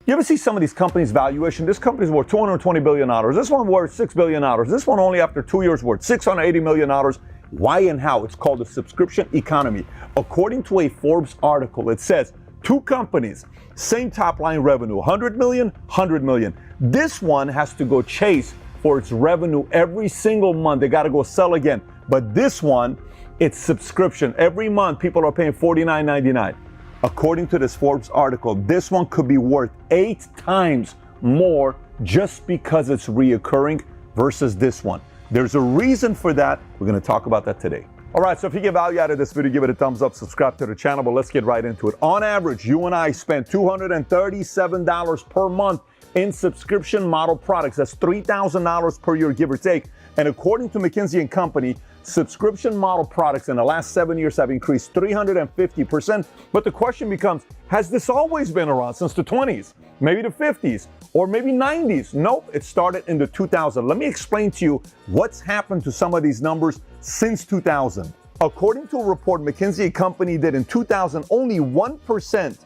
You ever see some of these companies' valuation? This company's worth $220 billion. This one worth $6 billion. This one only after 2 years worth $680 million. Why and how? It's called the subscription economy. According to a Forbes article, it says two companies, same top line revenue, 100 million, 100 million. This one has to go chase for its revenue every single month. They got to go sell again. But this one, it's subscription. Every month, people are paying $49.99. According to this Forbes article, this one could be worth 8 times more just because it's reoccurring versus this one. There's a reason for that. We're going to talk about that today. All right, so if you get value out of this video, give it a thumbs up, subscribe to the channel, but let's get right into it. On average, you and I spend $237 per month in subscription model products. That's $3,000 per year, give or take. And according to McKinsey & Company, subscription model products in the last 7 years have increased 350%. But the question becomes, has this always been around since the 20s, maybe the 50s, or maybe 90s? Nope, it started in the 2000s. Let me explain to you what's happened to some of these numbers since 2000. According to a report McKinsey & Company did in 2000, only 1%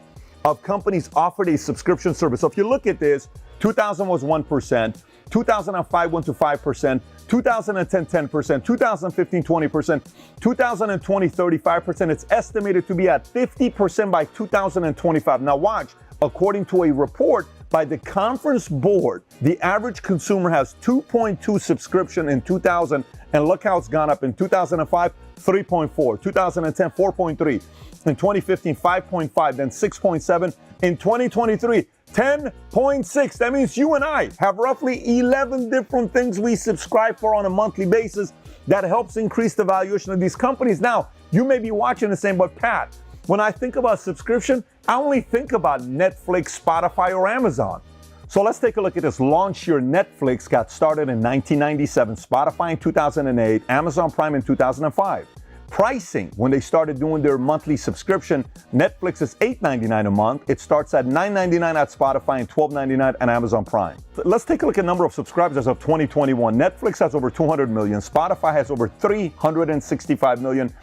of companies offered a subscription service. So if you look at this, 2000 was 1%, 2005 went to 5%, 2010, 10%, 2015, 20%, 2020, 35%. It's estimated to be at 50% by 2025. Now watch, according to a report by the Conference Board, the average consumer has 2.2 subscription in 2000, and look how it's gone up. In 2005, 3.4, 2010, 4.3, in 2015, 5.5, then 6.7, in 2023, 10.6. That means you and I have roughly 11 different things we subscribe for on a monthly basis that helps increase the valuation of these companies. Now, you may be watching and saying, but Pat, when I think about subscription, I only think about Netflix, Spotify, or Amazon. So let's take a look at this. Launch year Netflix got started in 1997, Spotify in 2008, Amazon Prime in 2005. Pricing, when they started doing their monthly subscription, Netflix is $8.99 a month. It starts at $9.99 at Spotify and $12.99 at Amazon Prime. Let's take a look at number of subscribers as of 2021. Netflix has over 200 million. Spotify has over 365 million.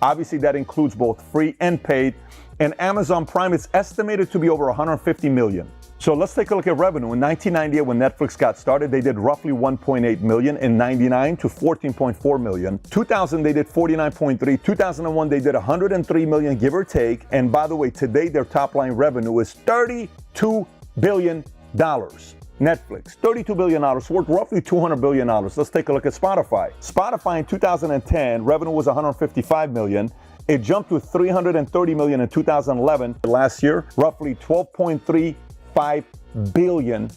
Obviously, that includes both free and paid. And Amazon Prime is estimated to be over 150 million. So let's take a look at revenue. In 1998, when Netflix got started, they did roughly 1.8 million. In 99 to 14.4 million. 2000, they did 49.3. 2001, they did 103 million, give or take. And by the way, today their top line revenue is $32 billion. Netflix, $32 billion, worth roughly $200 billion. Let's take a look at Spotify. Spotify in 2010, revenue was 155 million. It jumped to 330 million in 2011. Last year, roughly $12.35 billion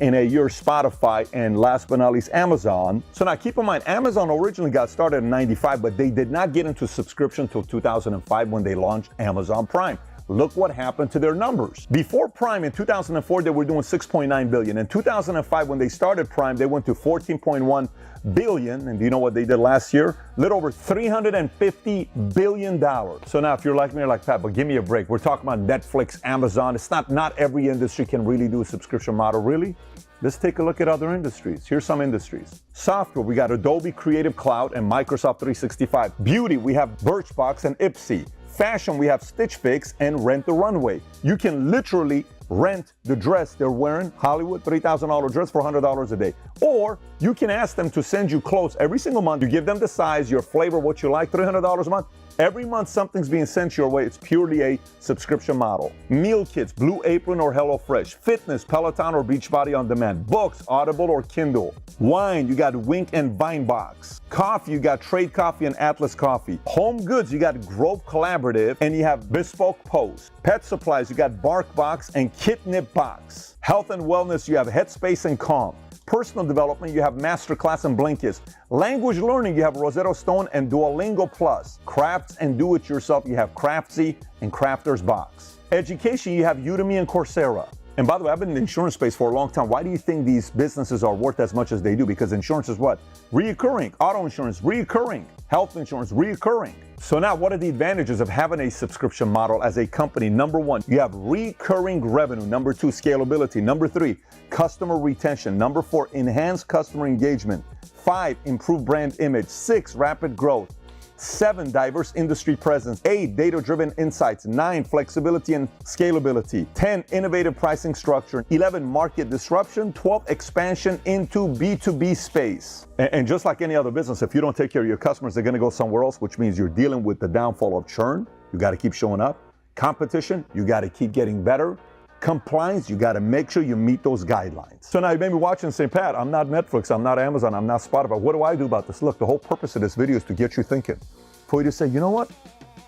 in a year. Spotify, and last but not least, Amazon. So now keep in mind, Amazon originally got started in 95, but they did not get into subscription until 2005 when they launched Amazon Prime. Look what happened to their numbers. Before Prime in 2004, they were doing 6.9 billion. In 2005, when they started Prime, they went to 14.1 billion. And do you know what they did last year? A little over $350 billion. So now if you're like me, you're like, Pat, but give me a break. We're talking about Netflix, Amazon. It's not every industry can really do a subscription model, really. Let's take a look at other industries. Here's some industries. Software, we got Adobe Creative Cloud and Microsoft 365. Beauty, we have Birchbox and Ipsy. Fashion, we have Stitch Fix and Rent the Runway. You can literally rent the dress they're wearing, Hollywood, $3,000 dress for $100 a day. Or you can ask them to send you clothes every single month. You give them the size, your flavor, what you like, $300 a month. Every month something's being sent your way. It's purely a subscription model. Meal kits, Blue Apron or HelloFresh. Fitness, Peloton or Beachbody On Demand. Books, Audible or Kindle. Wine, you got Wink and Vinebox. Coffee, you got Trade Coffee and Atlas Coffee. Home goods, you got Grove Collaborative and you have Bespoke Post. Pet supplies, you got BarkBox and Kitnip Box. Health and wellness, you have Headspace and Calm. Personal development, you have Masterclass and Blinkist. Language learning, you have Rosetta Stone and Duolingo Plus. Crafts and do-it-yourself, you have Craftsy and Crafter's Box. Education, you have Udemy and Coursera. And by the way, I've been in the insurance space for a long time. Why do you think these businesses are worth as much as they do? Because insurance is what? Reoccurring. Auto insurance, reoccurring. Health insurance, reoccurring. So now what are the advantages of having a subscription model as a company? Number one, you have recurring revenue. Number two, scalability. Number three, customer retention. Number four, enhanced customer engagement. 5, improved brand image. 6, rapid growth. 7, diverse industry presence. 8, data-driven insights. 9, flexibility and scalability. 10, innovative pricing structure. 11, market disruption. 12, expansion into B2B space. And just like any other business, if you don't take care of your customers, they're going to go somewhere else, which means you're dealing with the downfall of churn. You got to keep showing up. Competition, you got to keep getting better. Compliance, you got to make sure you meet those guidelines. So now you may be watching and say, Pat, I'm not Netflix, I'm not Amazon, I'm not Spotify. What do I do about this? Look, the whole purpose of this video is to get you thinking. For you to say, you know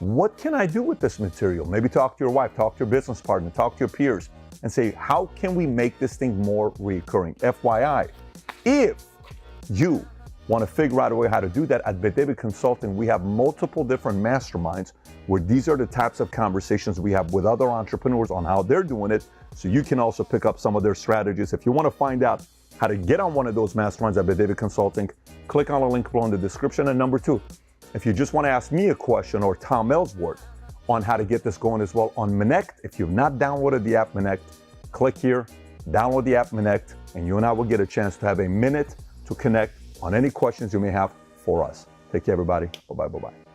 what can I do with this material? Maybe talk to your wife, talk to your business partner, talk to your peers, and say, how can we make this thing more recurring? FYI, if you want to figure out a way how to do that, at David Consulting, we have multiple different masterminds where these are the types of conversations we have with other entrepreneurs on how they're doing it, so you can also pick up some of their strategies. If you want to find out how to get on one of those masterminds at David Consulting, click on the link below in the description. And number 2, if you just want to ask me a question or Tom Ellsworth on how to get this going as well on Monect, if you've not downloaded the app Monect, click here, download the app Monect, and you and I will get a chance to have a minute to connect on any questions you may have for us. Take care, everybody. Bye-bye, bye-bye.